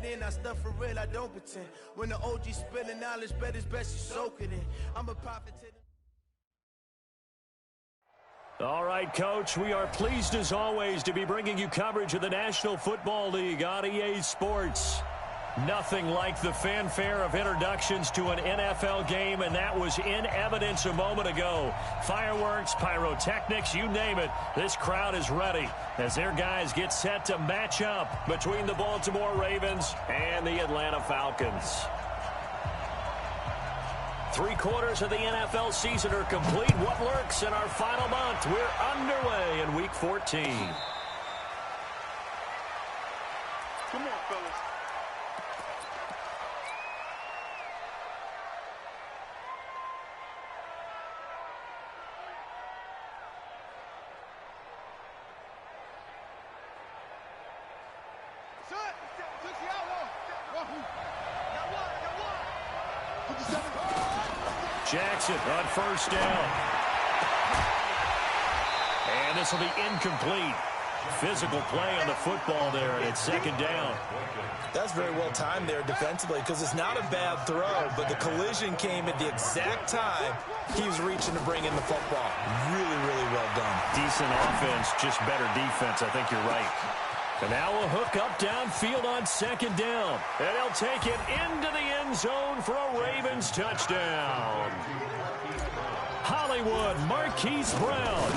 it in. I stuff for real, I don't pretend. When the OG spilling knowledge, bet it's best you soak it in. I'm a prophet to the... All right, Coach, we are pleased as always to be bringing you coverage of the National Football League on EA Sports. Nothing like the fanfare of introductions to an NFL game, and that was in evidence a moment ago. Fireworks, pyrotechnics, you name it. This crowd is ready as their guys get set to match up between the Baltimore Ravens and the Atlanta Falcons. 3/4 of the NFL season are complete. What lurks in our final month? We're underway in Week 14. Come on, fellas. Jackson on first down. And this will be incomplete. Physical play on the football there, and it's second down. That's very well timed there defensively because it's not a bad throw, but the collision came at the exact time he was reaching to bring in the football. Really, really well done. Decent offense, just better defense. I think you're right. And now a hook up downfield on second down. And he'll take it into the end zone for a Ravens touchdown. Hollywood, Marquise Brown.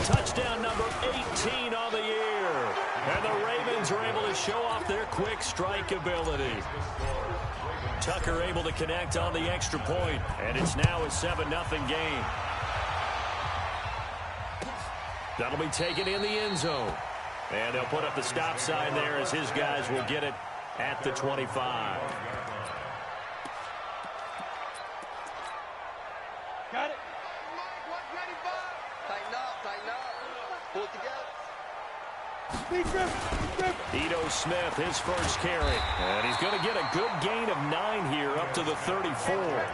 Touchdown number 18 on the year. And the Ravens are able to show off their quick strike ability. Tucker able to connect on the extra point. And it's now a 7-0 game. That'll be taken in the end zone. And they'll put up the stop sign there as his guys will get it at the 25. Got it. Tighten up. Pull it together. Ito Smith, his first carry. And he's going to get a good gain of 9 here up to the 34.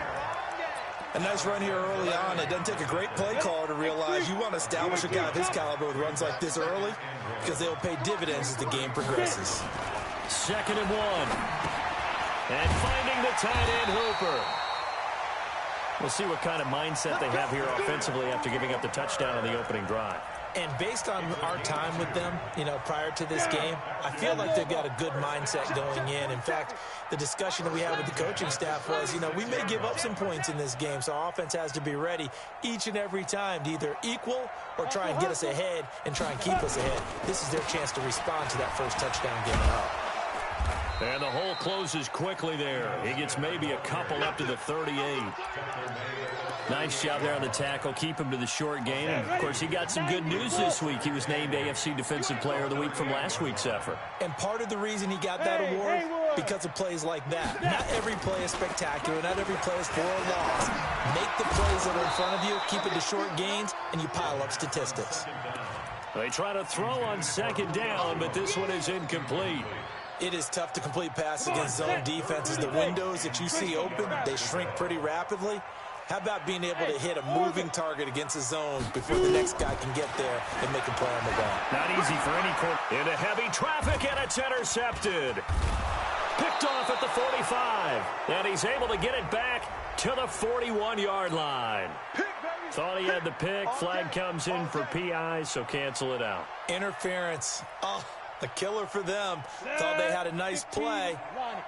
A nice run here early on. It doesn't take a great play caller to realize you want to establish a guy of his caliber with runs like this early because they'll pay dividends as the game progresses. 2nd and 1. And finding the tight end Hooper. We'll see what kind of mindset they have here offensively after giving up the touchdown on the opening drive. And based on our time with them, prior to this game, I feel like they've got a good mindset going in. In fact, the discussion that we had with the coaching staff was, we may give up some points in this game, so our offense has to be ready each and every time to either equal or try and get us ahead and try and keep us ahead. This is their chance to respond to that first touchdown given up. And the hole closes quickly there. He gets maybe a couple up to the 38. Nice job there on the tackle. Keep him to the short game. And, of course, he got some good news this week. He was named AFC Defensive Player of the Week from last week's effort. And part of the reason he got that award, because of plays like that. Not every play is spectacular. Not every play is for a loss. Make the plays that are in front of you, keep it to short gains, and you pile up statistics. They try to throw on second down, but this one is incomplete. It is tough to complete passes against zone defenses. The windows that you see open, they shrink pretty rapidly. How about being able to hit a moving target against a zone before the next guy can get there and make a play on the ball? Not easy for any court. Into heavy traffic, and it's intercepted. Picked off at the 45. And he's able to get it back to the 41-yard line. Thought he had the pick. Flag comes in for PI, so cancel it out. Interference. Oh, a killer for them. Thought they had a nice play.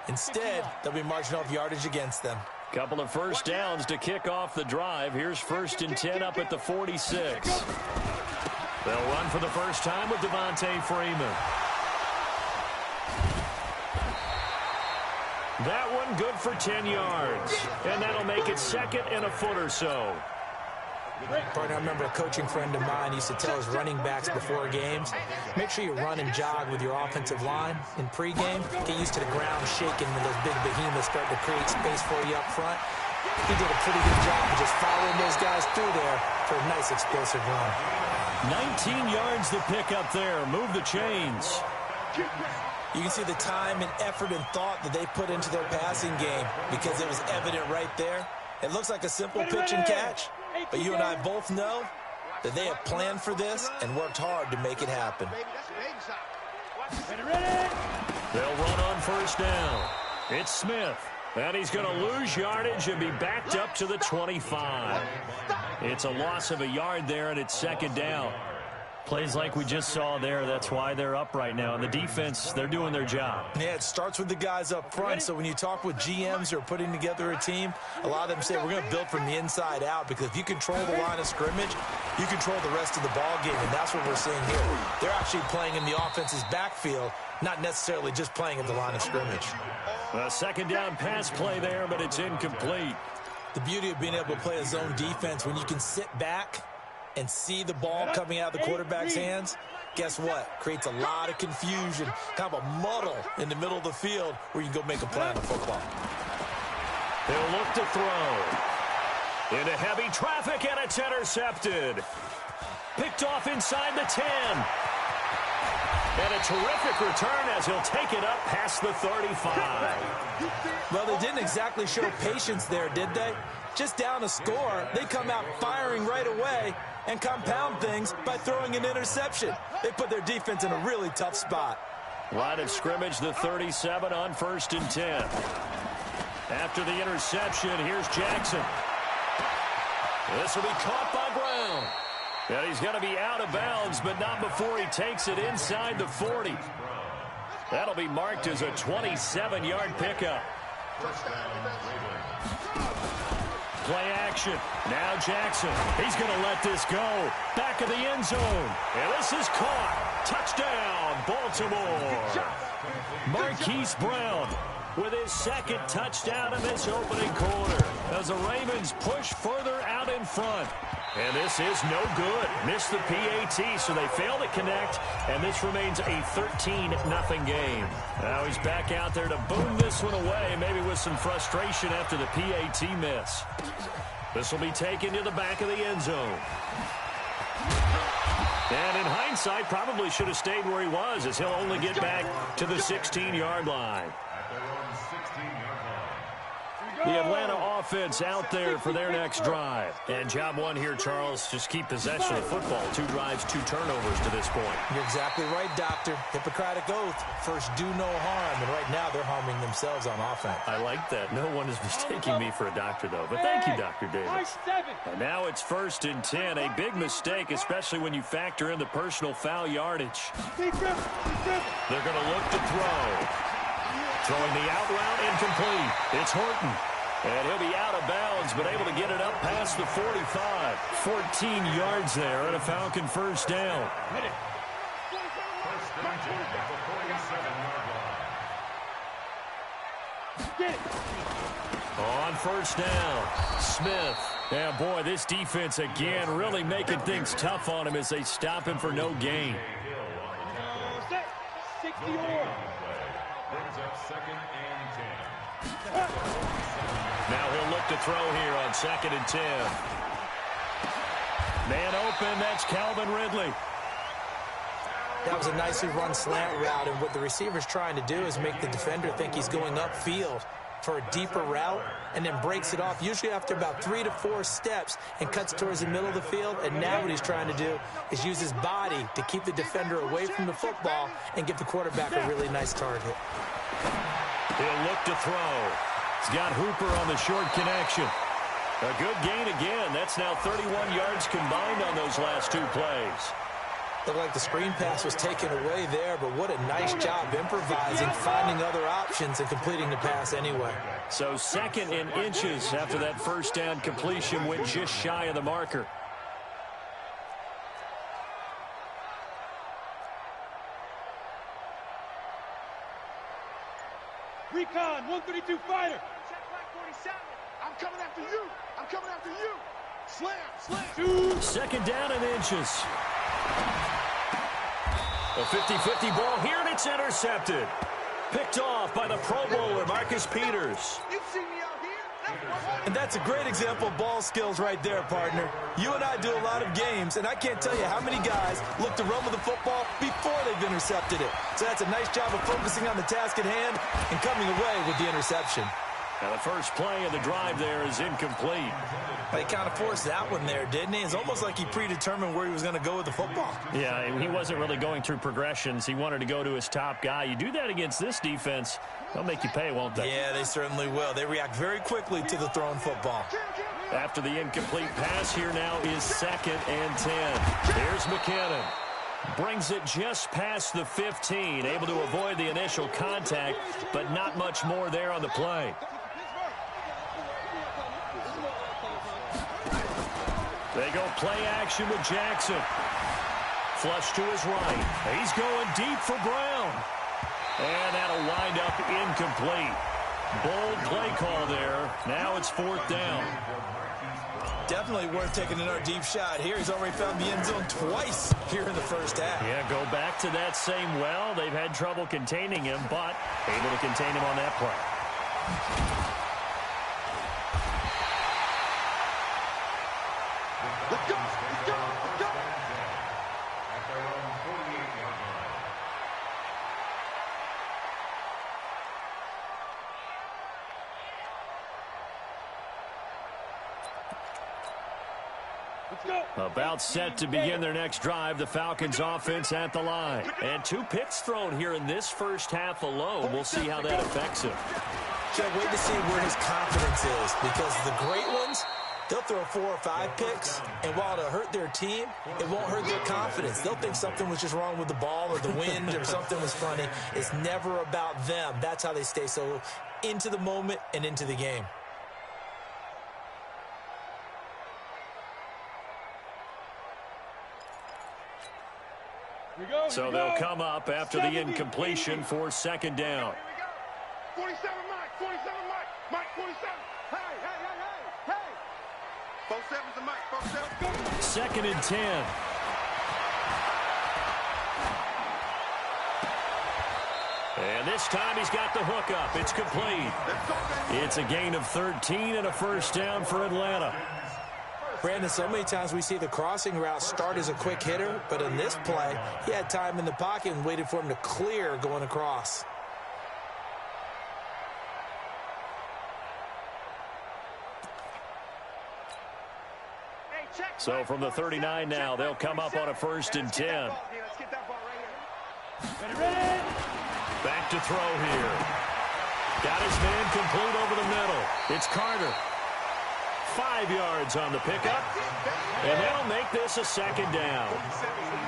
Instead, they'll be marching off yardage against them. Couple of first downs to kick off the drive. Here's 1st and 10 up at the 46. They'll run for the first time with Devontae Freeman. That one good for 10 yards. And that'll make it 2nd and a foot or so. Partner, I remember a coaching friend of mine used to tell his running backs before games, make sure you run and jog with your offensive line in pregame. Get used to the ground shaking when those big behemoths start to create space for you up front. He did a pretty good job of just following those guys through there for a nice explosive run. 19 yards to pick up there. Move the chains. You can see the time and effort and thought that they put into their passing game because it was evident right there. It looks like a simple pitch and catch, but you and I both know that they have planned for this and worked hard to make it happen. They'll run on first down. It's Smith. And he's going to lose yardage and be backed up to the 25. It's a loss of a yard there, and it's second down. Plays like we just saw there. That's why they're up right now. And the defense, they're doing their job. Yeah, it starts with the guys up front. So when you talk with GMs who are putting together a team, a lot of them say we're going to build from the inside out, because if you control the line of scrimmage, you control the rest of the ball game, and that's what we're seeing here. They're actually playing in the offense's backfield, not necessarily just playing at the line of scrimmage. A second down pass play there, but it's incomplete. The beauty of being able to play a zone defense, when you can sit back and see the ball coming out of the quarterback's hands, guess what? Creates a lot of confusion, kind of a muddle in the middle of the field where you can go make a play on the football. He'll look to throw. Into heavy traffic, and it's intercepted. Picked off inside the 10. And a terrific return as he'll take it up past the 35. Well, they didn't exactly show patience there, did they? Just down a score, they come out firing right away and compound things by throwing an interception. They put their defense in a really tough spot. Line of scrimmage, the 37 on 1st and 10. After the interception, here's Jackson. This will be caught by Brown. And he's going to be out of bounds, but not before he takes it inside the 40. That'll be marked as a 27-yard pickup. Play action. Now Jackson. He's going to let this go. Back of the end zone. And this is caught. Touchdown, Baltimore. Marquise Brown with his second touchdown in this opening quarter as the Ravens push further out in front. And this is no good. Missed the PAT, so they fail to connect, and this remains a 13-0 game. Now he's back out there to boom this one away, maybe with some frustration after the PAT miss. This will be taken to the back of the end zone. And in hindsight, probably should have stayed where he was, as he'll only get back to the 16-yard line. The Atlanta offense out there for their next drive. And job one here, Charles, just keep possession of the football. 2 drives, 2 turnovers to this point. You're exactly right, Doctor. Hippocratic oath. First, do no harm. And right now, they're harming themselves on offense. I like that. No one is mistaking me for a doctor, though. But thank you, Dr. Davis. And now it's 1st and 10. A big mistake, especially when you factor in the personal foul yardage. They're going to look to throw. Throwing the out route, incomplete. It's Horton. And he'll be out of bounds, but able to get it up past the 45. 14 yards there and a Falcon first down. On first down, Smith. Yeah, boy, this defense again really making things tough on him as they stop him for no gain. 60 brings up 2nd and 10. Now he'll look to throw here on 2nd and 10. Man open, that's Calvin Ridley. That was a nicely run slant route, and what the receiver's trying to do is make the defender think he's going upfield for a deeper route, and then breaks it off, usually after about 3 to 4 steps, and cuts towards the middle of the field. And now what he's trying to do is use his body to keep the defender away from the football and give the quarterback a really nice target. He'll look to throw. He's got Hooper on the short connection. A good gain again. That's now 31 yards combined on those last 2 plays. Looked like the screen pass was taken away there, but what a nice job improvising, finding other options, and completing the pass anyway. So 2nd and inches after that first down completion, went just shy of the marker. Recon, 132 fighter. Check back 47. I'm coming after you. I'm coming after you. Slam, slam. 2nd down and inches. A 50-50 ball here, and it's intercepted. Picked off by the Pro Bowler, Marcus Peters. You see me out here? And that's a great example of ball skills right there, partner. You and I do a lot of games, and I can't tell you how many guys look to run with the football before they've intercepted it. So that's a nice job of focusing on the task at hand and coming away with the interception. Now the first play of the drive there is incomplete. He kind of forced that one there, didn't he? It's almost like he predetermined where he was going to go with the football. Yeah, he wasn't really going through progressions. He wanted to go to his top guy. You do that against this defense, they'll make you pay, won't they? Yeah, they certainly will. They react very quickly to the thrown football. After the incomplete pass, here now is 2nd and 10. Here's McKinnon. Brings it just past the 15. Able to avoid the initial contact, but not much more there on the play. They go play action with Jackson. Flush to his right. He's going deep for Brown. And that'll wind up incomplete. Bold play call there. Now it's 4th down. Definitely worth taking another deep shot here. He's already found the end zone twice here in the first half. Yeah, go back to that same well. They've had trouble containing him, but able to contain him on that play. Let's go! Let's go! Let's go! At their own 48-yard line. Let's go! About set to begin their next drive, the Falcons offense at the line. And 2 picks thrown here in this first half alone. We'll see how that affects him. Can't wait to see where his confidence is, because the great ones, they'll throw 4 or 5 picks, and while it'll hurt their team, it won't hurt their confidence. They'll think something was just wrong with the ball or the wind or something was funny. It's never about them. That's how they stay so into the moment and into the game. So they'll come up after the incompletion for 2nd down. 47 Mike, 47 Mike, Mike 47. Hey, hey, hey, hey, hey. 47's the Mike, 47. 2nd and 10. And this time he's got the hook up. It's complete. It's a gain of 13 and a first down for Atlanta. Brandon, so many times we see the crossing route start as a quick hitter, but in this play, he had time in the pocket and waited for him to clear going across. So from the 39 now, they'll come up on a 1st and 10. Back to throw here. Got his man complete over the middle. It's Carter. 5 yards on the pickup. And they'll make this a 2nd down.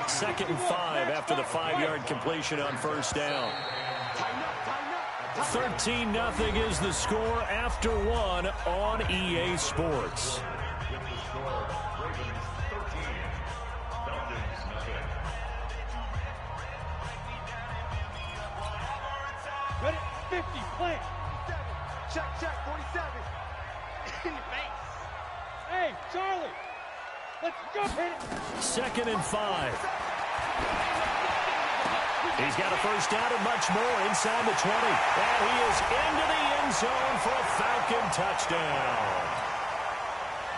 2nd and 5 after the 5-yard completion on 1st down. 13-0 is the score after 1 on EA Sports. Ready? 50, plant. Check, 47. In the face. Hey, Charlie. Let's go. Hit it. 2nd and 5. He's got a first down and much more inside the 20. And he is into the end zone for a Falcon touchdown.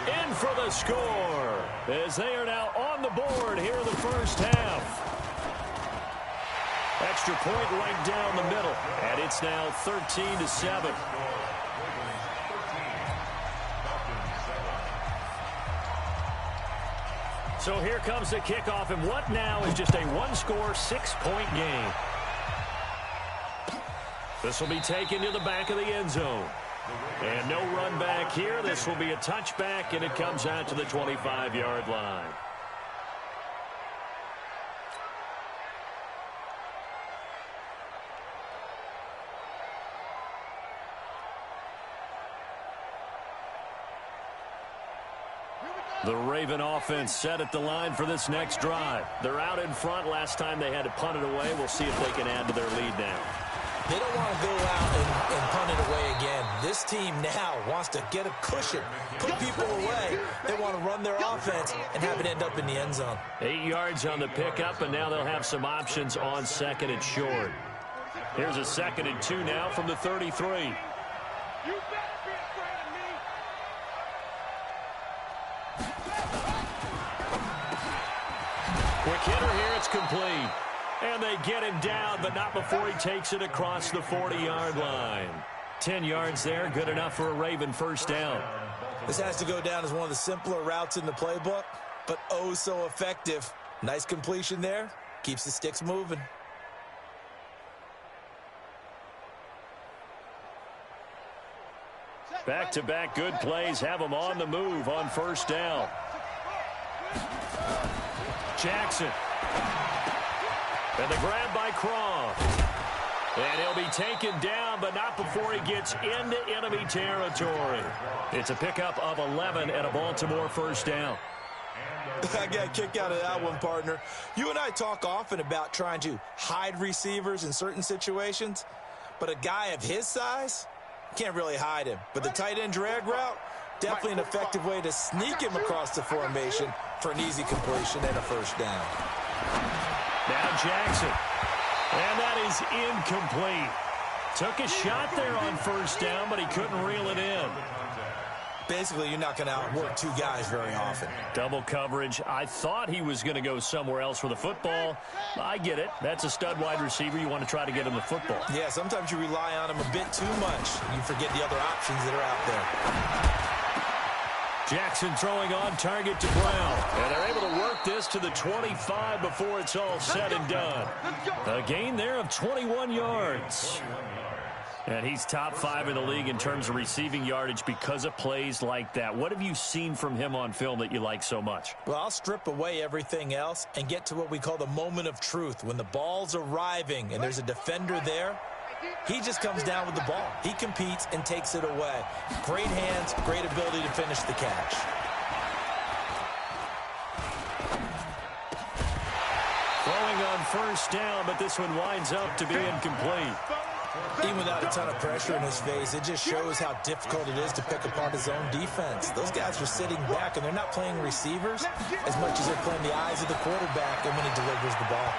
In for the score as they are now on the board here in the first half. Extra point right down the middle. And it's now 13-7. So here comes the kickoff, and what now is just a 1-score, 6-point game. This will be taken to the back of the end zone. And no run back here. This will be a touchback, and it comes out to the 25-yard line. The Raven offense set at the line for this next drive. They're out in front. Last time they had to punt it away. We'll see if they can add to their lead now. They don't want to go out and punt it away again. This team now wants to get a cushion, put people away. They want to run their offense and have it end up in the end zone. 8 yards on the pickup, and now they'll have some options on 2nd and short. Here's a 2nd and 2 now from the 33. Quick hitter here, it's complete. And they get him down, but not before he takes it across the 40-yard line. 10 yards there, good enough for a Raven first down. This has to go down as one of the simpler routes in the playbook, but oh so effective. Nice completion there. Keeps the sticks moving. Back-to-back good plays have them on the move on first down. Jackson. And the grab by Croft. And he'll be taken down, but not before he gets into enemy territory. It's a pickup of 11 and a Baltimore first down. I got a kick out of that one, partner. You and I talk often about trying to hide receivers in certain situations, but a guy of his size can't really hide him. But the tight end drag route, definitely an effective way to sneak him across the formation for an easy completion and a first down. Now Jackson. And that is incomplete. Took a shot there on first down, but he couldn't reel it in. Basically, you're not going to outwork two guys very often. Double coverage. I thought he was going to go somewhere else for the football. I get it. That's a stud wide receiver. You want to try to get him the football. Yeah, sometimes you rely on him a bit too much. You forget the other options that are out there. Jackson throwing on target to Brown. And they're able to work this to the 25 before it's all said and done. A gain there of 21 yards. And he's top 5 in the league in terms of receiving yardage because of plays like that. What have you seen from him on film that you like so much? Well, I'll strip away everything else and get to what we call the moment of truth. When the ball's arriving and there's a defender there, he just comes down with the ball. He competes and takes it away. Great hands, great ability to finish the catch. Throwing on first down, but this one winds up to be incomplete. Even without a ton of pressure in his face, it just shows how difficult it is to pick apart his own defense. Those guys are sitting back, and they're not playing receivers as much as they're playing the eyes of the quarterback and when he delivers the ball.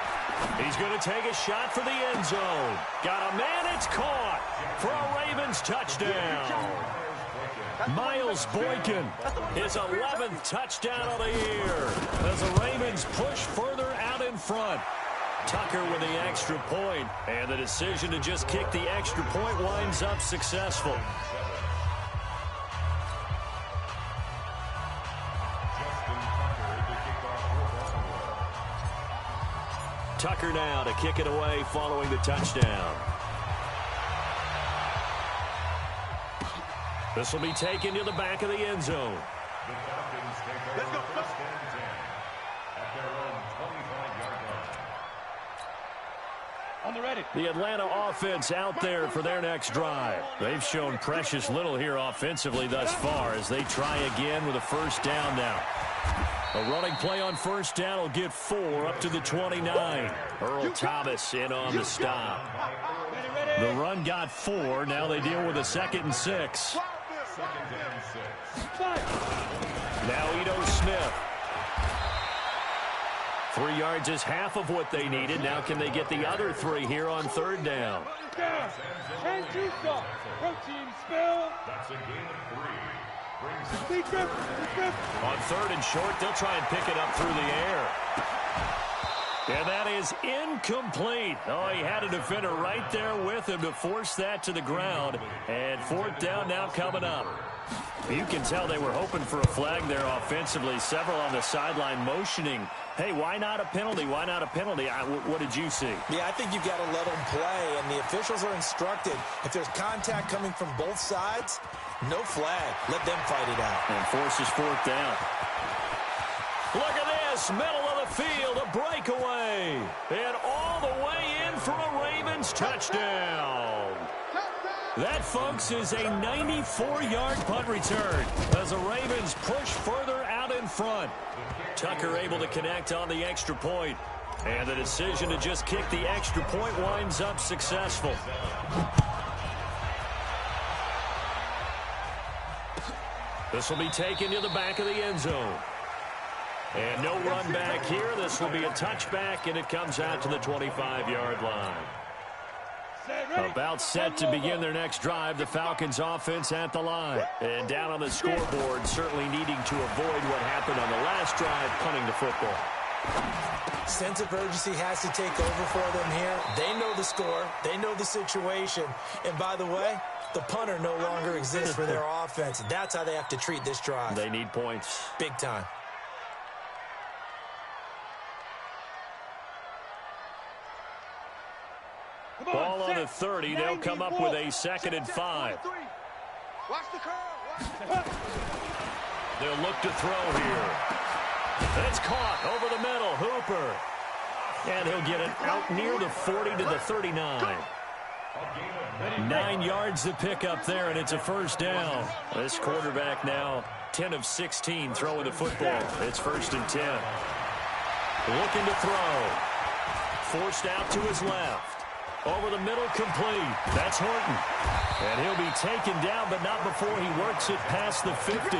He's going to take a shot for the end zone. Got a man, it's caught for a Ravens touchdown. Miles Boykin, his 11th touchdown of the year as the Ravens push further out in front. Tucker with the extra point, and the decision to just kick the extra point winds up successful. Tucker now to kick it away following the touchdown. This will be taken to the back of the end zone. Let's go. The Atlanta offense out there for their next drive. They've shown precious little here offensively thus far as they try again with a first down now. A running play on first down will get 4 up to the 29. Earl Thomas in on the stop. The run got 4. Now they deal with a 2nd and 6. Now Ito Smith. 3 yards is half of what they needed. Now can they get the other 3 here on third down? On third and short, they'll try and pick it up through the air. And that is incomplete. Oh, he had a defender right there with him to force that to the ground. And fourth down now coming up. You can tell they were hoping for a flag there offensively. Several on the sideline motioning. Hey, why not a penalty? Why not a penalty? What did you see? Yeah, I think you've got to let them play, and the officials are instructed. If there's contact coming from both sides, no flag. Let them fight it out. And forces fourth down. Look at this, middle of the field, a breakaway. And all the way in for a Ravens touchdown. That, folks, is a 94-yard punt return as the Ravens push further out in front. Tucker able to connect on the extra point. And the decision to just kick the extra point winds up successful. This will be taken to the back of the end zone. And no run back here. This will be a touchback, and it comes out to the 25-yard line. About set to begin their next drive, the Falcons offense at the line. And down on the scoreboard, certainly needing to avoid what happened on the last drive, punting the football. Sense of urgency has to take over for them here. They know the score. They know the situation. And by the way, The punter no longer exists for their offense. That's how they have to treat this drive. They need points. Big time. Ball on the 30. They'll come up with a 2nd and 5. Watch the curl. They'll look to throw here. It's caught over the middle. Hooper. And he'll get it out near the 40 to the 39. 9 yards to pick up there, and it's a first down. This quarterback now 10 of 16 throwing the football. It's 1st and 10. Looking to throw. Forced out to his left. Over the middle, complete. That's Horton. And he'll be taken down, but not before he works it past the 50.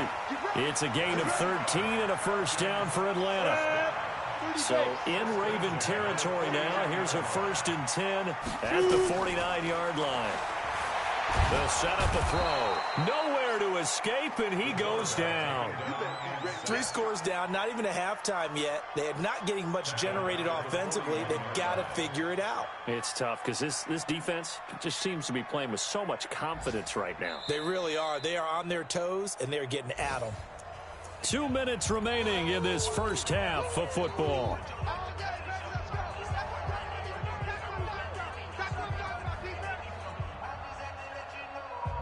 It's a gain of 13 and a first down for Atlanta. So in Raven territory now. Here's a 1st and 10 at the 49-yard line. They'll set up a throw. Nowhere to escape, and he goes down. 3 scores down, not even a halftime yet. They are not getting much generated offensively. They've got to figure it out. It's tough because this defense just seems to be playing with so much confidence right now. They really are. They are on their toes, and they're getting at them. 2 minutes remaining in this first half of football.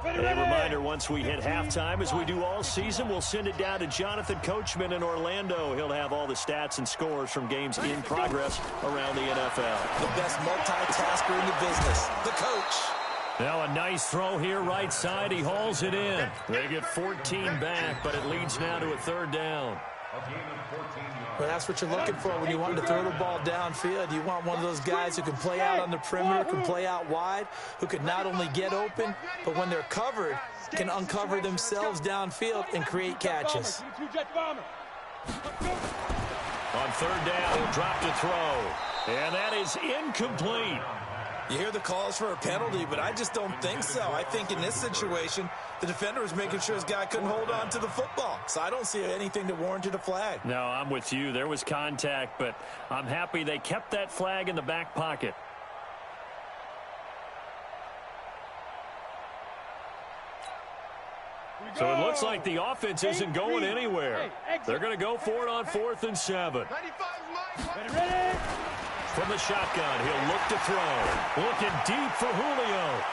A reminder, once we hit halftime, as we do all season, we'll send it down to Jonathan Coachman in Orlando. He'll have all the stats and scores from games in progress around the NFL. The best multitasker in the business, the coach. Now a nice throw here right side. He hauls it in. They get 14 back, but it leads now to a 3rd down. Well, that's what you're looking for when you want to throw the ball downfield. You want one of those guys who can play out on the perimeter, can play out wide, who can not only get open, but when they're covered, can uncover themselves downfield and create catches. On 3rd down, he'll drop to throw. And that is incomplete. You hear the calls for a penalty, but I just don't think so. I think in this situation, the defender was making sure his guy couldn't hold on to the football. So I don't see anything that warranted a flag. No, I'm with you. There was contact, but I'm happy they kept that flag in the back pocket. So it looks like the offense isn't going anywhere. They're going to go for it on 4th and 7. From the shotgun, he'll look to throw. Looking deep for Julio.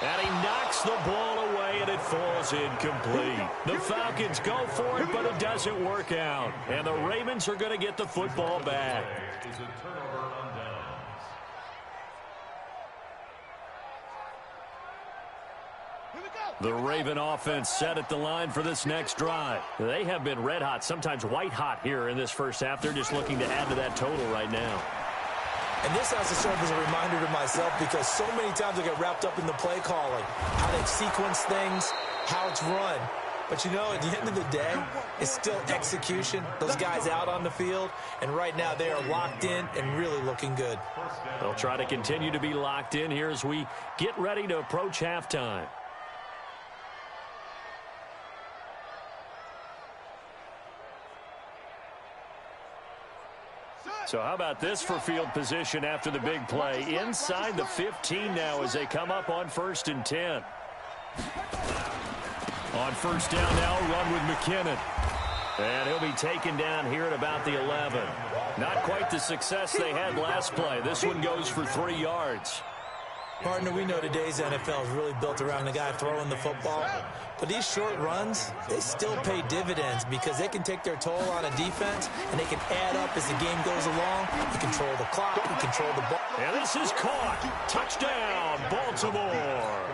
And he knocks the ball away, and it falls incomplete. The Falcons go for it, but it doesn't work out. And the Ravens are going to get the football back. The Raven offense set at the line for this next drive. They have been red hot, sometimes white hot here in this first half. They're just looking to add to that total right now. And this has to serve as a reminder to myself because so many times I get wrapped up in the play calling, how they sequence things, how it's run. But, you know, at the end of the day, it's still execution. Those guys out on the field, and right now they are locked in and really looking good. They'll try to continue to be locked in here as we get ready to approach halftime. So how about this for field position after the big play? Inside the 15 now as they come up on 1st and 10. On 1st down now, run with McKinnon. And he'll be taken down here at about the 11. Not quite the success they had last play. This one goes for 3 yards. Partner, we know today's NFL is really built around the guy throwing the football. But these short runs, they still pay dividends because they can take their toll on a defense and they can add up as the game goes along. You control the clock, you control the ball. And this is caught. Touchdown, Baltimore.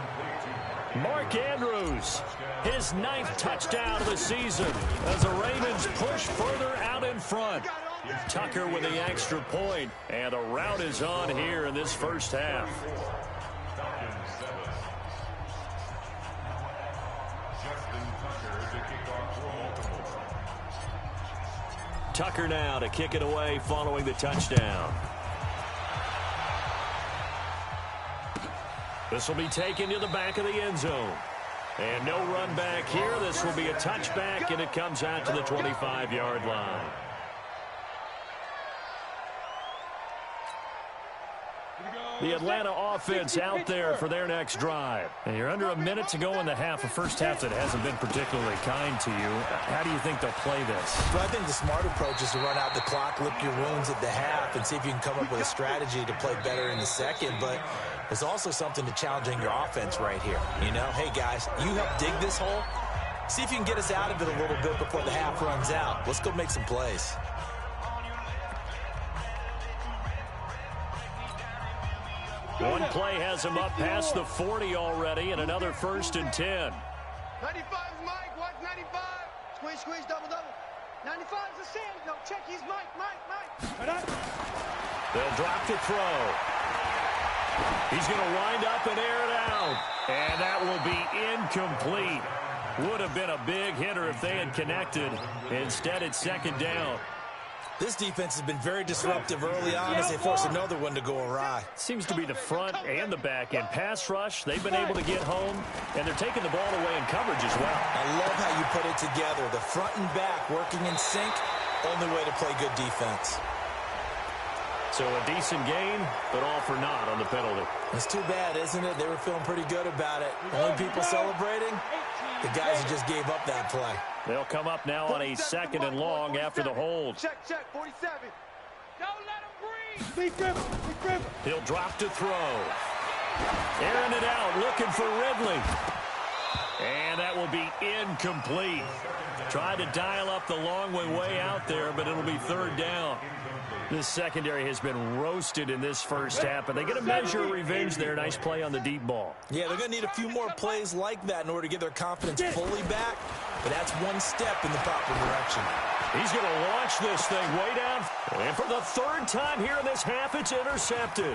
Mark Andrews, his 9th touchdown of the season as the Ravens push further out in front. Tucker with the extra point, and a rout is on here in this first half. Tucker now to kick it away following the touchdown. This will be taken to the back of the end zone. And no run back here. This will be a touchback, and it comes out to the 25-yard line. Here we go. The Atlanta offense out there for their next drive. And you're under a minute to go in the half, a first half that hasn't been particularly kind to you. How do you think they'll play this? Well, I think the smart approach is to run out the clock, lick your wounds at the half, and see if you can come up with a strategy to play better in the second. But there's also something to challenging your offense right here. You know, hey, guys, you help dig this hole. See if you can get us out of it a little bit before the half runs out. Let's go make some plays. One play has him up past the 40 already, and another 1st and 10. 95 is Mike. What's 95? Squeeze, squeeze, double, double. 95 is the sand. No, check. He's Mike. They'll drop to throw. He's going to wind up and air it out. And that will be incomplete. Would have been a big hitter if they had connected. Instead, it's 2nd down. This defense has been very disruptive early on as they force another one to go awry. Seems to be the front and the back end. Pass rush, they've been able to get home, and they're taking the ball away in coverage as well. I love how you put it together. The front and back working in sync, only way to play good defense. So a decent gain, but all for naught on the penalty. It's too bad, isn't it? They were feeling pretty good about it. Only people celebrating, the guys who just gave up that play. They'll come up now on a 2nd and long after the hold. Check, 47. Don't let him breathe. He'll drop to throw. Airing it out, looking for Ridley. And that will be incomplete. Tried to dial up the long way out there, but it'll be 3rd down. This secondary has been roasted in this first half, but they get a measure of revenge there. Nice play on the deep ball. Yeah, they're going to need a few more plays like that in order to get their confidence fully back, but that's one step in the proper direction. He's going to launch this thing way down. And for the 3rd time here in this half, it's intercepted.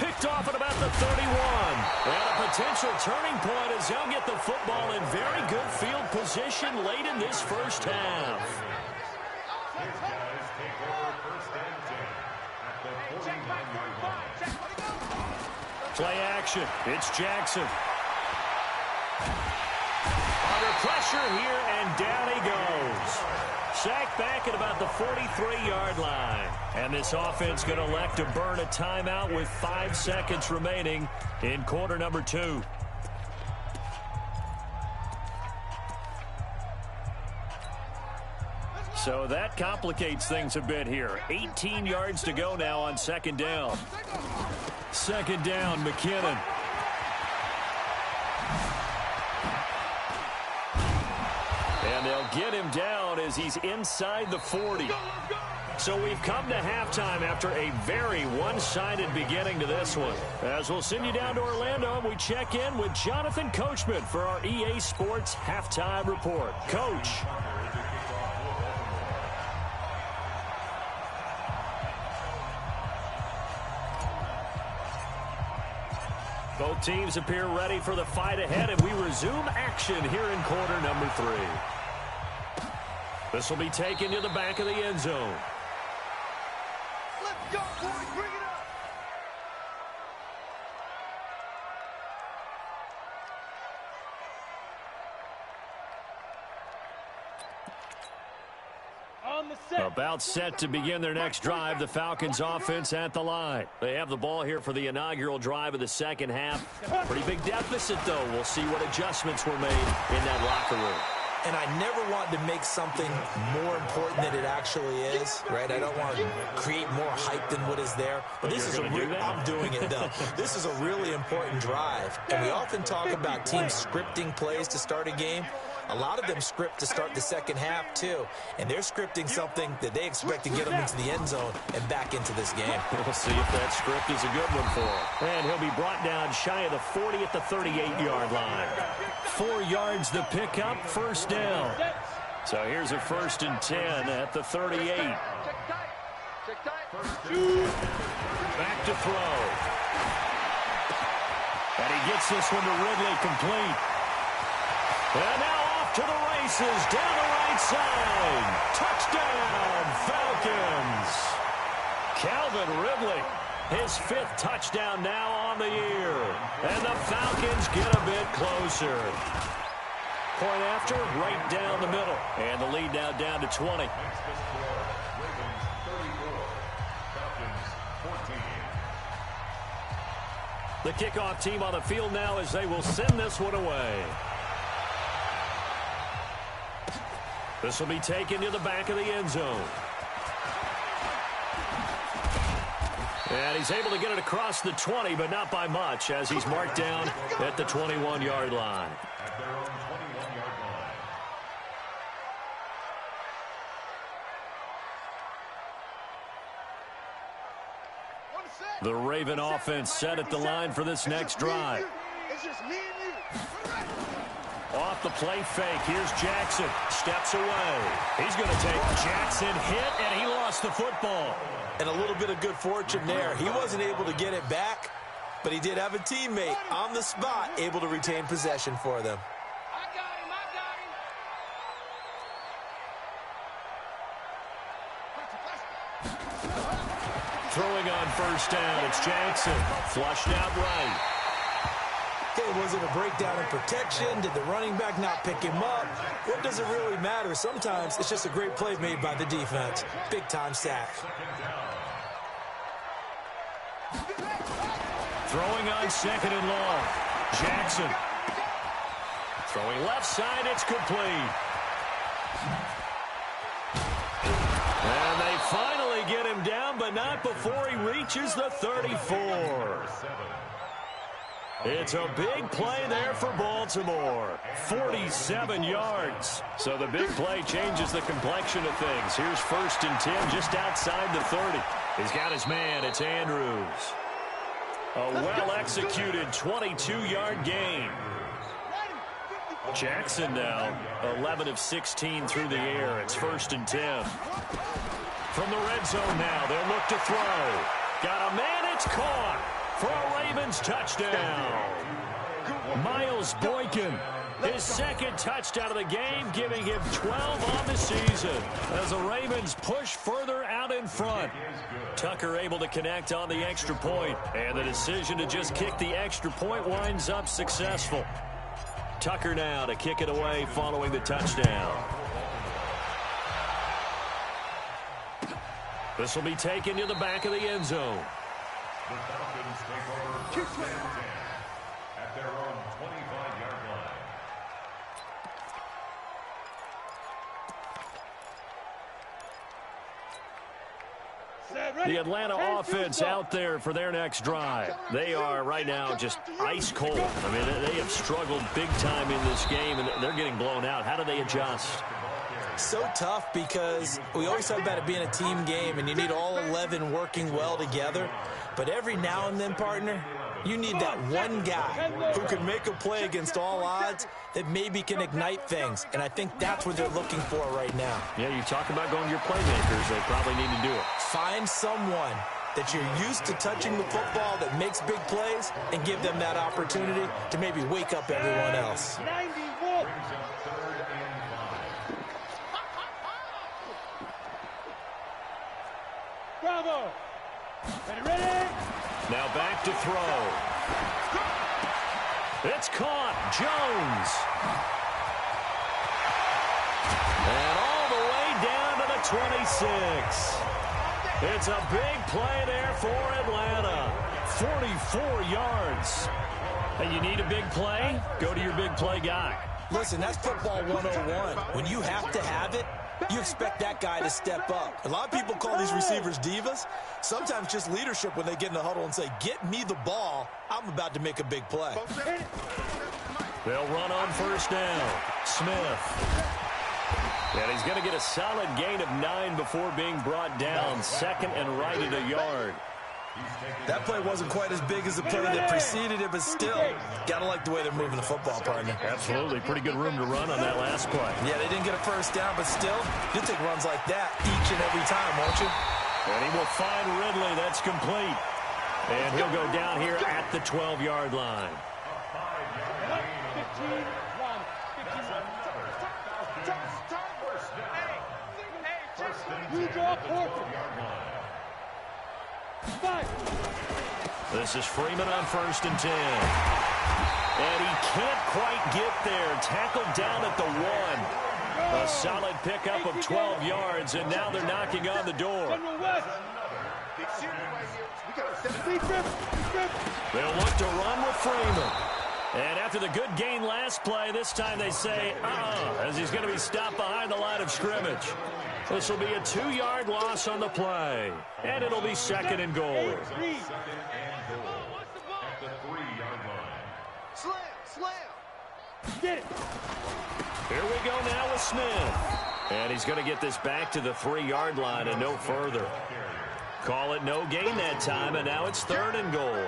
Picked off at about the 31. And a potential turning point as they'll get the football in very good field position late in this first half. Play action. It's Jackson. Under pressure here, and down he goes. Sacked back at about the 43-yard line. And this offense going to elect to burn a timeout with 5 seconds remaining in quarter number 2. So that complicates things a bit here. 18 yards to go now on 2nd down. 2nd down, McKinnon. And they'll get him down as he's inside the 40. So we've come to halftime after a very one-sided beginning to this one. As we'll send you down to Orlando, and we check in with Jonathan Coachman for our EA Sports Halftime Report. Coach. Both teams appear ready for the fight ahead, and we resume action here in quarter number 3. This will be taken to the back of the end zone. Let's go, boys. Bring it up. About set to begin their next drive, the Falcons offense at the line. They have the ball here for the inaugural drive of the second half. Pretty big deficit, though. We'll see what adjustments were made in that locker room. And I never want to make something more important than it actually is, right? I don't want to create more hype than what is there. But this is I'm doing it, though. This is a really important drive. And we often talk about teams scripting plays to start a game. A lot of them script to start the second half, too. And they're scripting something that they expect to get them into the end zone and back into this game. We'll see if that script is a good one for him. And he'll be brought down shy of the 40 at the 38-yard line. 4 yards the pickup, 1st down. So here's a 1st and 10 at the 38. Back to throw. And he gets this one to Ridley complete. And now off to the races, down the right side. Touchdown, Falcons. Calvin Ridley, his 5th touchdown now on the year. And the Falcons get a bit closer. Point after, right down the middle. And the lead now down to 20. The kickoff team on the field now as they will send this one away. This will be taken to the back of the end zone. And he's able to get it across the 20, but not by much, as he's marked down at the 21-yard line. At their own 21-yard line. The Raven offense set at the line for this next drive. It's just me and you. Off the play fake, here's Jackson. Steps away. He's going to take Jackson hit, and he lost the football. And a little bit of good fortune there. He wasn't able to get it back, but he did have a teammate on the spot able to retain possession for them. I got him. Throwing on first down, it's Jackson. Flushed out right. Okay, was it a breakdown in protection? Did the running back not pick him up? What does it really matter? Sometimes it's just a great play made by the defense. Big-time sack. Throwing on second and long. Jackson. Throwing left side, it's complete. And they finally get him down, but not before he reaches the 34. It's a big play there for Baltimore. 47 yards. So the big play changes the complexion of things. Here's 1st and 10 just outside the 30. He's got his man. It's Andrews. A well-executed 22-yard gain. Jackson now 11 of 16 through the air. It's 1st and 10. From the red zone now, they'll look to throw. Got a man, it's caught for a Ravens touchdown. Miles Boykin, his second touchdown of the game, giving him 12 on the season as the Ravens push further out in front. Tucker able to connect on the extra point, and the decision to just kick the extra point winds up successful. Tucker now to kick it away following the touchdown. This will be taken to the back of the end zone. The Falcons take over 1st and 10 at their own 25-yard line. The Atlanta offense out there for their next drive. They are right now just ice cold. I mean, they have struggled big time in this game, and they're getting blown out. How do they adjust? So tough because we always talk about it being a team game, and you need all 11 working well together. But every now and then, partner, you need that one guy who can make a play against all odds that maybe can ignite things. And I think that's what they're looking for right now. Yeah, you talk about going to your playmakers. They probably need to do it. Find someone that you're used to touching the football that makes big plays and give them that opportunity to maybe wake up everyone else. 91. Bravo. Ready? Now back to throw. It's caught. Jones. And all the way down to the 26. It's a big play there for Atlanta. 44 yards. And you need a big play? Go to your big play guy. Listen, that's football 101. When you have to have it, you expect that guy to step up. A lot of people call these receivers divas. Sometimes just leadership when they get in the huddle and say, get me the ball. I'm about to make a big play. They'll run on first down. Smith. And he's going to get a solid gain of 9 before being brought down. 2nd and right at a yard. That play wasn't quite as big as the play that preceded it, but still, got to like the way they're moving the football, partner. Absolutely. Pretty good room to run on that last play. Yeah, they didn't get a first down, but still, you'll take runs like that each and every time, won't you? And he will find Ridley. That's complete. And he'll go down here at the 12-yard line. This is Freeman on 1st and 10. And he can't quite get there. Tackled down at the 1. A solid pickup of 12 yards, and now they're knocking on the door. They'll look to run with Freeman. And after the good gain last play, this time they say, as he's going to be stopped behind the line of scrimmage. This will be a 2-yard loss on the play. And it'll be second and goal. Second and goal at the 3-yard line. Slam. Get it. Here we go now with Smith. And he's going to get this back to the 3-yard line and no further. Call it no gain that time, and now it's third and goal.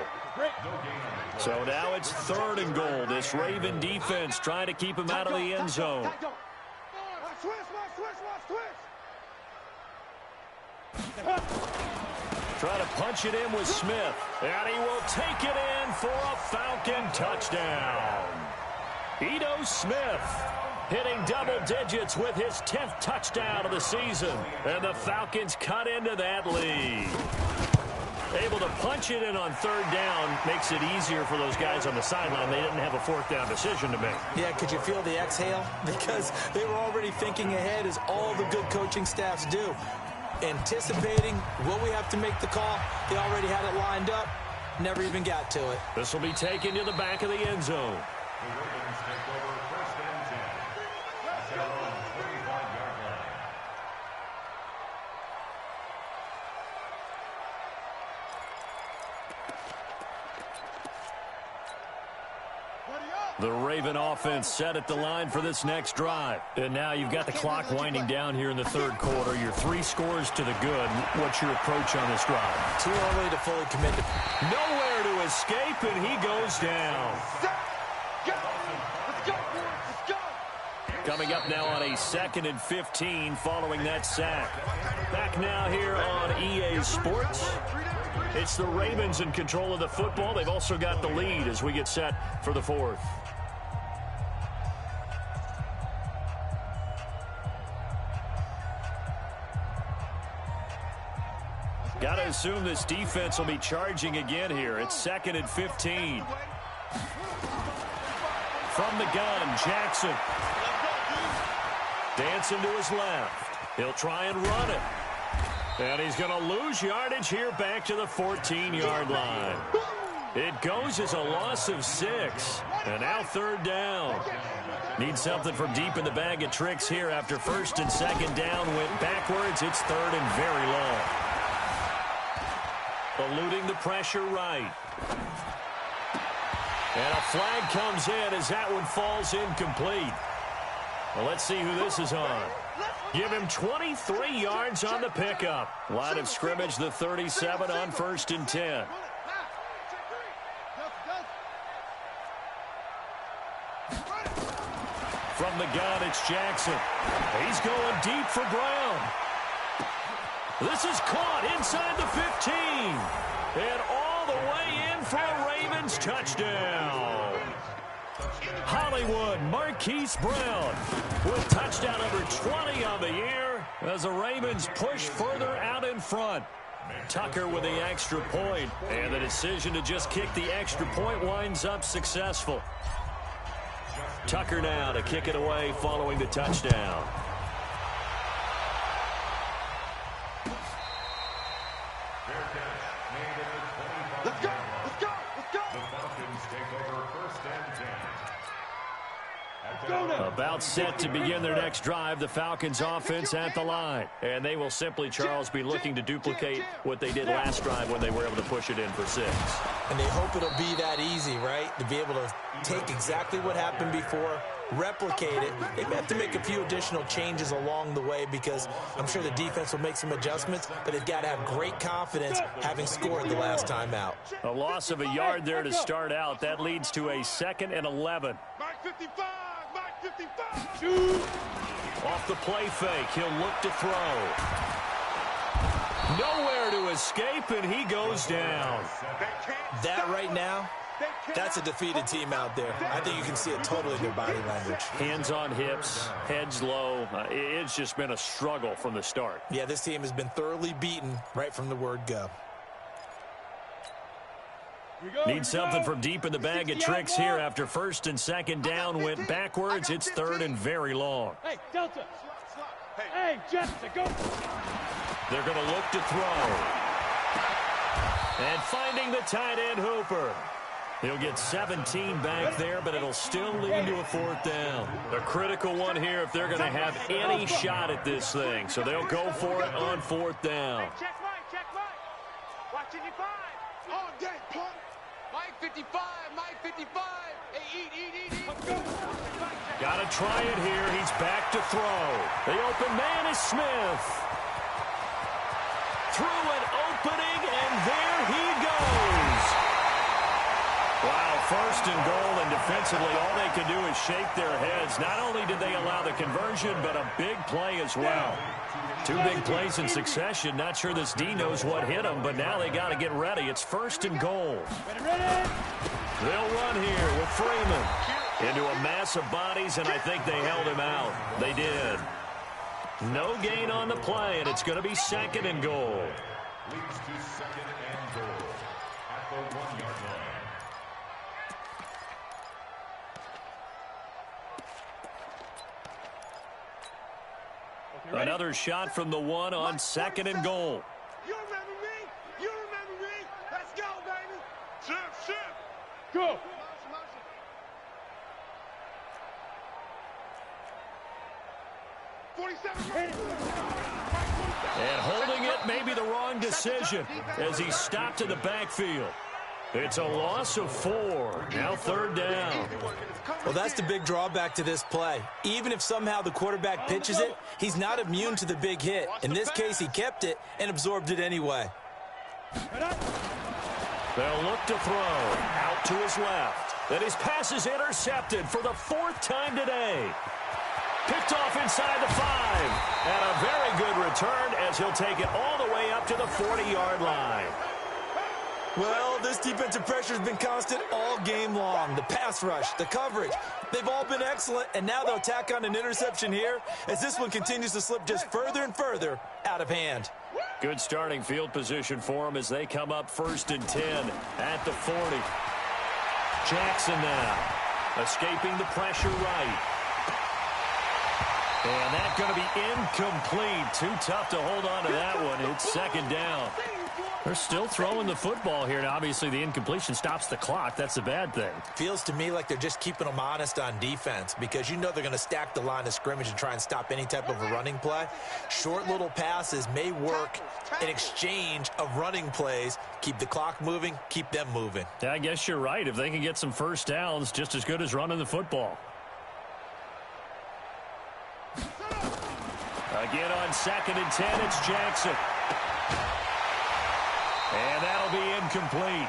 So now it's third and goal. This Raven defense trying to keep him out of the end zone. Try to punch it in with Smith. And he will take it in for a Falcon touchdown. Ito Smith hitting double digits with his 10th touchdown of the season. And the Falcons cut into that lead. Able to punch it in on third down makes it easier for those guys on the sideline. They didn't have a fourth down decision to make. Yeah, could you feel the exhale? Because they were already thinking ahead, as all the good coaching staffs do. Anticipating, will we have to make the call? They already had it lined up. Never even got to it. This will be taken to the back of the end zone. The Ravens take over first and 10 at their own 25-yard line. The Raven offense set at the line for this next drive. And now you've got the clock winding down here in the third quarter. You're 3 scores to the good. What's your approach on this drive? Too early to fully commit to. Nowhere to escape, and he goes down. Coming up now on a 2nd and 15 following that sack. Back now here on EA Sports. It's the Ravens in control of the football. They've also got the lead as we get set for the 4th. Got to assume this defense will be charging again here. It's 2nd and 15. From the gun, Jackson. Dancing to his left. He'll try and run it. And he's going to lose yardage here back to the 14-yard line. It goes as a loss of 6. And now third down. Need something from deep in the bag of tricks here after first and second down went backwards. It's third and very long. Eluding the pressure right. And a flag comes in as that one falls incomplete. Well, let's see who this is on. Give him 23 yards on the pickup. Line of scrimmage, the 37 on first and 10. From the gun, it's Jackson. He's going deep for Brown. This is caught inside the 15. And all the way in for a Ravens touchdown. Hollywood Marquise Brown with touchdown number 20 on the year as the Ravens push further out in front. Tucker with the extra point, and the decision to just kick the extra point winds up successful. Tucker now to kick it away following the touchdown. Let's go! Let's go! Let's go! The Falcons take over first and 10. About set to begin their next drive, the Falcons offense at the line. And they will simply, Charles, be looking to duplicate what they did last drive when they were able to push it in for 6. And they hope it'll be that easy, right? To be able to take exactly what happened before, replicate it. They may have to make a few additional changes along the way because I'm sure the defense will make some adjustments, but they've got to have great confidence having scored the last time out. A loss of a yard there to start out. That leads to a 2nd and 11. Mike 55! Mike 55! Shoot! Off the play fake, he'll look to throw. Nowhere to escape, and he goes down. That right now, that's a defeated team out there. I think you can see it totally in their body language. Hands on hips, heads low. It's just been a struggle from the start. Yeah, this team has been thoroughly beaten right from the word go. Need something from deep in the bag of tricks here after first and second down went backwards. It's third and very long. Hey, Delta. Hey, Jessica, go. They're going to look to throw. And finding the tight end Hooper. He'll get 17 back there, but it'll still lead to a 4th down. A critical one here if they're going to have any shot at this thing. So they'll go for it on 4th down. Check right. Watching your 5. All day, punt. Mike 55, Mike 55. Hey, eat. Got to try it here. He's back to throw. The open man is Smith. Through an opening, and there he goes. Wow, 1st and goal, and defensively all they can do is shake their heads. Not only did they allow the conversion, but a big play as well. 2 big plays in succession. Not sure this D knows what hit them, but now they got to get ready. It's 1st and goal. They'll run here with Freeman into a mass of bodies, and I think they held him out. They did. No gain on the play, and it's going to be 2nd and goal. Leads to 2nd and goal at the 1-yard line. Another shot from the 1 on 2nd and goal. You remember me? Let's go, baby. Shift. Go. And holding it may be the wrong decision as he stopped in the backfield. It's a loss of 4. Now 3rd down. Well, that's the big drawback to this play. Even if somehow the quarterback pitches it, he's not immune to the big hit. In this case, he kept it and absorbed it anyway. They'll look to throw. Out to his left. Then his pass is intercepted for the 4th time today. Picked off inside the 5. And a very good return as he'll take it all the way up to the 40-yard line. Well, this defensive pressure has been constant all game long. The pass rush, the coverage, they've all been excellent, and now they'll tack on an interception here as this one continues to slip just further and further out of hand. Good starting field position for them as they come up 1st and 10 at the 40. Jackson now escaping the pressure right. And that's going to be incomplete. Too tough to hold on to that one. It's 2nd down. They're still throwing the football here, and obviously the incompletion stops the clock. That's a bad thing. Feels to me like they're just keeping them honest on defense because you know they're going to stack the line of scrimmage and try and stop any type of a running play. Short little passes may work in exchange of running plays. Keep the clock moving, keep them moving. Yeah, I guess you're right. If they can get some 1st downs, just as good as running the football. Again on 2nd and 10, it's Jackson. And that'll be incomplete.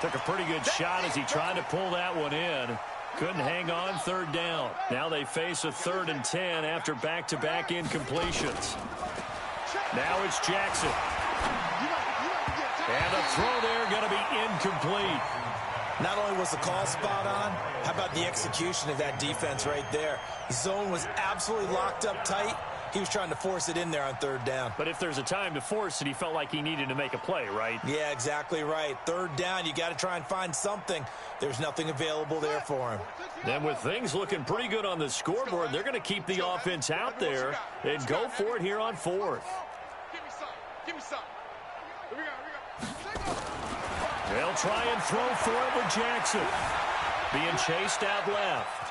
Took a pretty good shot as he tried to pull that one in. Couldn't hang on 3rd down. Now they face a 3rd and 10 after back-to-back incompletions. Now it's Jackson. And the throw there going to be incomplete. Not only was the call spot on, how about the execution of that defense right there? The zone was absolutely locked up tight. He was trying to force it in there on 3rd down. But if there's a time to force it, he felt like he needed to make a play, right? Yeah, exactly right. 3rd down, you got to try and find something. There's nothing available there for him. Then with things looking pretty good on the scoreboard, they're going to keep the offense out there and go for it here on 4th. Give me some. Here we go. They'll try and throw for it with Jackson. Being chased out left.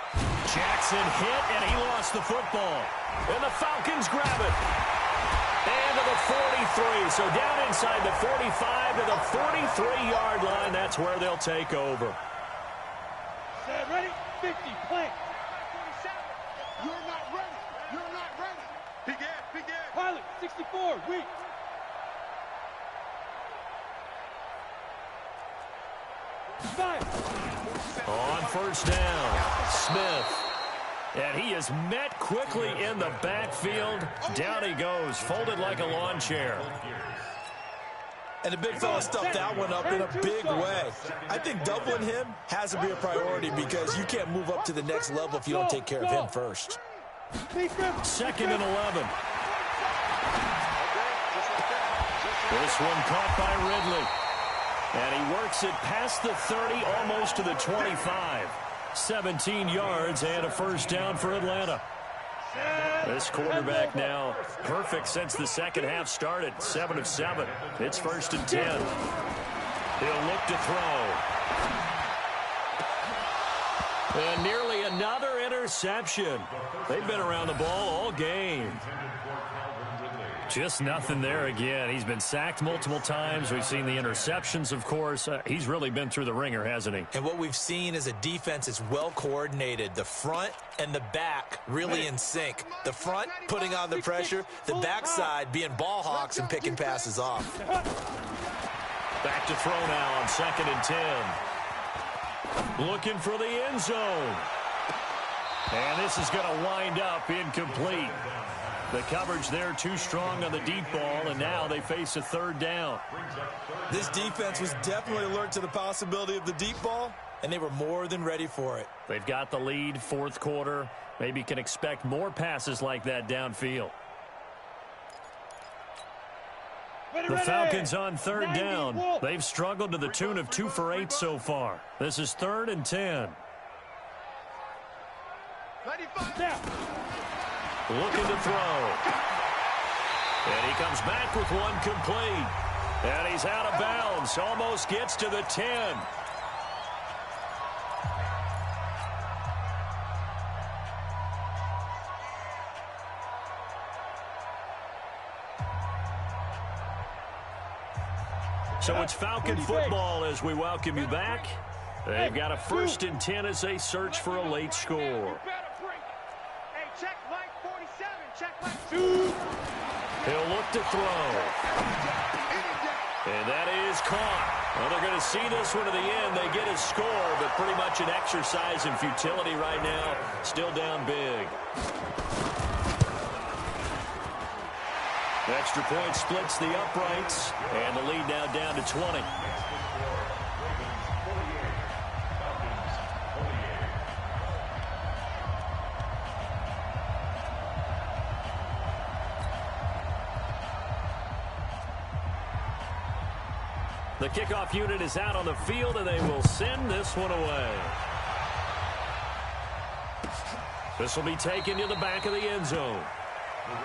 Jackson hit, and he lost the football. And the Falcons grab it. And to the 43. So down inside the 45 to the 43-yard line. That's where they'll take over. Set, ready? 50, plant. 47. You're not ready. Begin. Pilot, 64, weak. On 1st down, Smith. And he is met quickly in the backfield. Down he goes, folded like a lawn chair. And the big fella stuffed that one up in a big way. I think doubling him has to be a priority because you can't move up to the next level if you don't take care of him first. 2nd and 11. This one caught by Ridley. And he works it past the 30, almost to the 25. 17 yards and a 1st down for Atlanta. This quarterback now perfect since the second half started. 7 of 7. It's 1st and 10. He'll look to throw. And nearly another interception. They've been around the ball all game. Just nothing there again. He's been sacked multiple times. We've seen the interceptions, of course. He's really been through the ringer, hasn't he? And what we've seen is a defense that's well coordinated. The front and the back really in sync. The front putting on the pressure. The backside being ball hawks and picking passes off. Back to throw now on 2nd and 10. Looking for the end zone. And this is going to wind up incomplete. The coverage there too strong on the deep ball, and now they face a 3rd down. This defense was definitely alert to the possibility of the deep ball, and they were more than ready for it. They've got the lead, 4th quarter. Maybe can expect more passes like that downfield. The Falcons on 3rd down. They've struggled to the tune of 2 for 8 so far. This is 3rd and 10. Looking to throw. And he comes back with one complete. And he's out of bounds. Almost gets to the 10. So it's Falcon football as we welcome you back. They've got a 1st and 10 as they search for a late score. He'll look to throw. And that is caught. Well, they're going to see this one to the end. They get a score, but pretty much an exercise in futility right now. Still down big. The extra point splits the uprights, and the lead now down to 20. The kickoff unit is out on the field, and they will send this one away. This will be taken to the back of the end zone.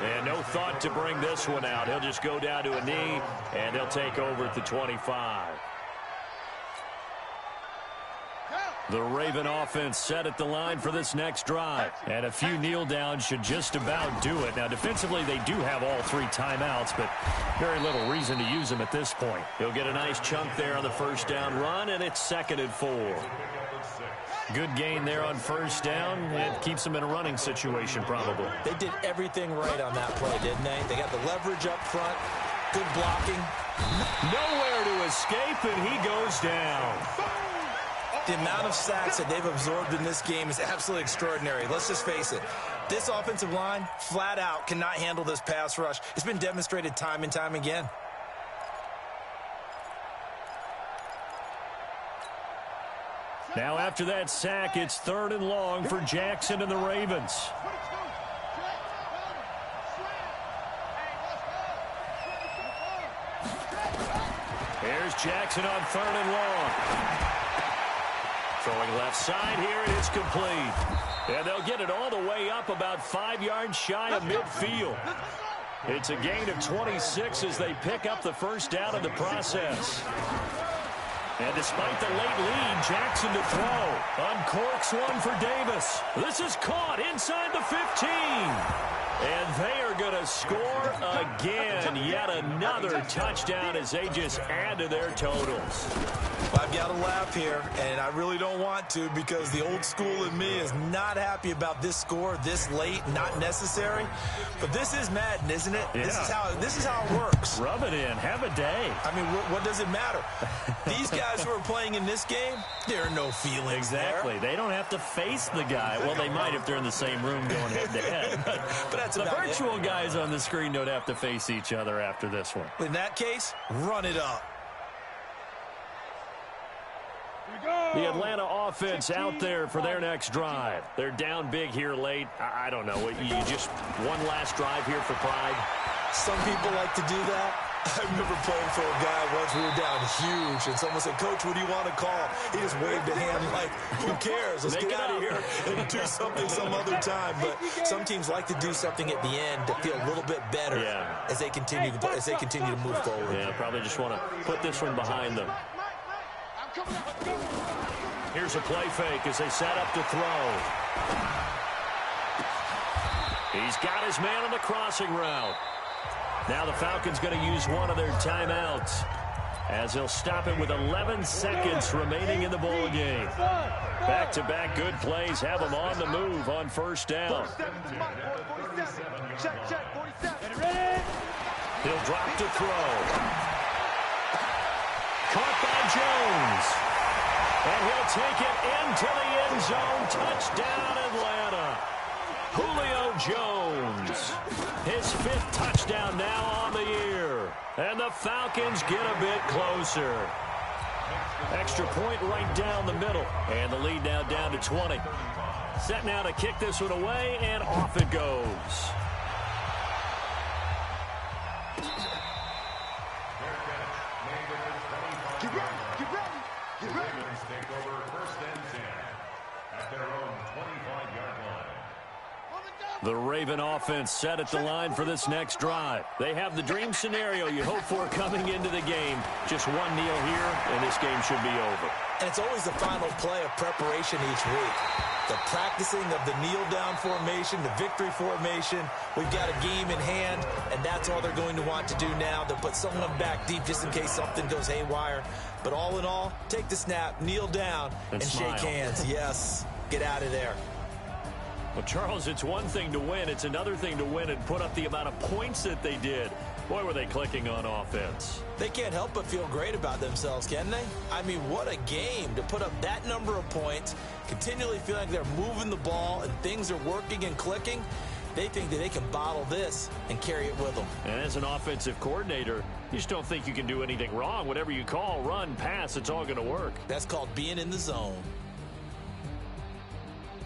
And no thought to bring this one out. He'll just go down to a knee, and they'll take over at the 25. The Raven offense set at the line for this next drive. And a few kneel downs should just about do it. Now, defensively, they do have all 3 timeouts, but very little reason to use them at this point. He'll get a nice chunk there on the 1st down run, and it's 2nd and 4. Good gain there on 1st down. It keeps them in a running situation, probably. They did everything right on that play, didn't they? They got the leverage up front, good blocking. Nowhere to escape, and he goes down. The amount of sacks that they've absorbed in this game is absolutely extraordinary. Let's just face it. This offensive line, flat out, cannot handle this pass rush. It's been demonstrated time and time again. Now after that sack, it's 3rd and long for Jackson and the Ravens. Here's Jackson on 3rd and long. Throwing left side here, and it's complete. And they'll get it all the way up about 5 yards shy of midfield. It's a gain of 26 as they pick up the 1st down in the process. And despite the late lead, Jackson to throw. Uncorks one for Davis. This is caught inside the 15. And they are going to score again. Yet another touchdown as they just add to their totals. Well, I've got to laugh here, and I really don't want to because the old school in me is not happy about this score this late, not necessary. But this is Madden, isn't it? Yeah. This is how it works. Rub it in. Have a day. I mean, what does it matter? These guys who are playing in this game, there are no feelings Exactly. there. They don't have to face the guy. Well, they might if they're in the same room going head-to-head. But that's the about virtual it. guys on the screen don't have to face each other after this one. In that case, run it up. The Atlanta offense out there for their next drive. They're down big here late. I don't know. You just one last drive here for pride? Some people like to do that. I remember playing for a guy once. We were down huge, and someone said, "Coach, what do you want to call?" He just waved a hand like, "Who cares? Let's get out of here and do something some other time." But some teams like to do something at the end to feel a little bit better as they continue to move forward. Yeah, probably just want to put this one behind them. Here's a play fake as they set up to throw. He's got his man on the crossing route. Now the Falcons going to use one of their timeouts as they'll stop it with 11 seconds remaining in the ball game. Back-to-back good plays have them on the move on first down. He'll drop to throw. Caught by Jones. And he'll take it into the end zone. Touchdown, Atlanta. Julio Jones. His 5th touchdown now on the year. And the Falcons get a bit closer. Extra point right down the middle. And the lead now down to 20. Set now to kick this one away, and off it goes. Get ready. Ravens take over first and 10 at their own 25-yard line. The Raven offense set at the line for this next drive. They have the dream scenario you hope for coming into the game. Just one kneel here, and this game should be over. And it's always the final play of preparation each week. The practicing of the kneel-down formation, the victory formation. We've got a game in hand, and that's all they're going to want to do now. They'll put someone back deep just in case something goes haywire. But all in all, take the snap, kneel down, and shake hands. Yes, get out of there. Well, Charles, it's one thing to win. It's another thing to win and put up the amount of points that they did. Boy, were they clicking on offense. They can't help but feel great about themselves, can they? I mean, what a game to put up that number of points, continually feel like they're moving the ball and things are working and clicking. They think that they can bottle this and carry it with them. And as an offensive coordinator, you just don't think you can do anything wrong. Whatever you call, run, pass, it's all going to work. That's called being in the zone.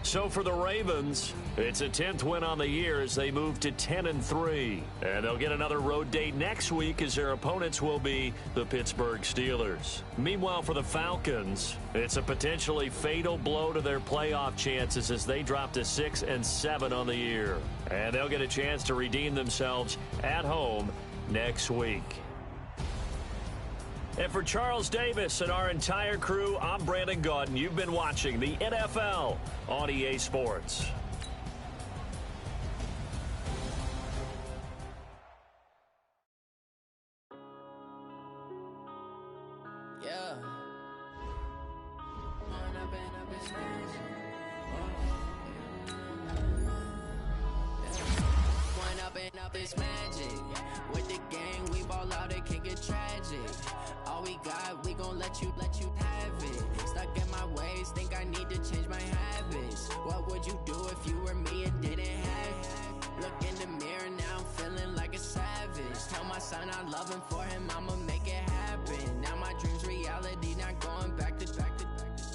So for the Ravens, it's a 10th win on the year as they move to 10-3. And they'll get another road date next week as their opponents will be the Pittsburgh Steelers. Meanwhile, for the Falcons, it's a potentially fatal blow to their playoff chances as they drop to 6-7 on the year. And they'll get a chance to redeem themselves at home next week. And for Charles Davis and our entire crew, I'm Brandon Gaudin. You've been watching the NFL on EA Sports. Yeah. Up is magic. With the gang, we ball out, it can get tragic. All we got, we gon' let you have it. Stuck in my ways, think I need to change my habits. What would you do if you were me and didn't have it? Look in the mirror, now I'm feeling like a savage. Tell my son I love him, for him I'ma make it happen. Now my dream's reality, not going back to.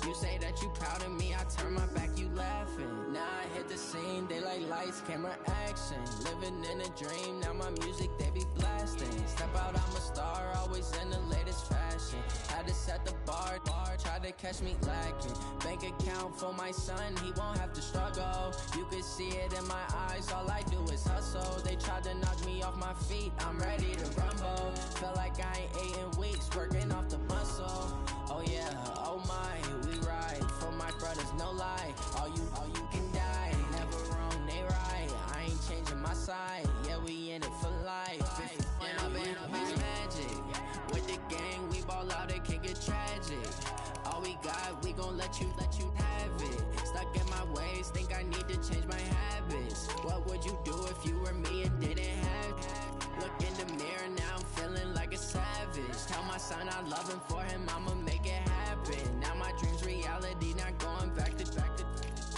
You say that you proud of me, I turn my back, you laughing. Now I hit the scene, they like lights, camera, action. Living in a dream, now my music, they be blasting. Step out, I'm a star, always in the latest fashion. Had to set the bar, try to catch me lacking. Bank account for my son, he won't have to struggle. You could see it in my eyes, all I do is hustle. They tried to knock me off my feet, I'm ready to rumble. Felt like I ain't ate in weeks, working off the muscle. Oh yeah, oh my, we ride for my brothers, no lie. All you can die, never wrong, they right. I ain't changing my side, yeah, we in it for life. And up is magic. With the gang, we ball out, it can get tragic. All we got, we gon' let you have it. Stuck in my ways, think I need to change my habits. What would you do if you were me and didn't have it? Look in the mirror, now I'm feeling like a savage. Tell my son I love him, for him I'ma make it happen. Now my dream's reality, not going back to.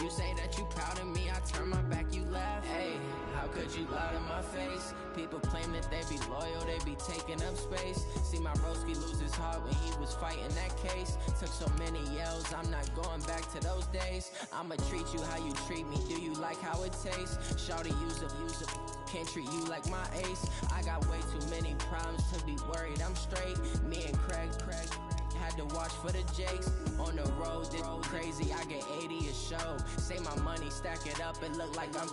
You say that you proud of me, I turn my back, you laugh. Hey, how could you lie to my face? People claim that they be loyal, they be taking up space. See my broski lose his heart when he was fighting that case. Took so many yells, I'm not going back to those days. I'ma treat you how you treat me, do you like how it tastes? Shawty use up, can't treat you like my ace. I got way too many problems to be worried, I'm straight. Me and Craig had to watch for the Jakes. On the road, it's crazy, I get 80 a show. Say my money, stack it up, it look like I'm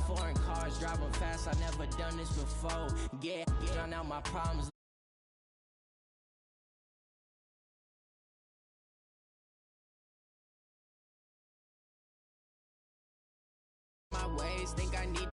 foreign cars, driving fast, I never done this before. Get drown out my problems. My ways, think I need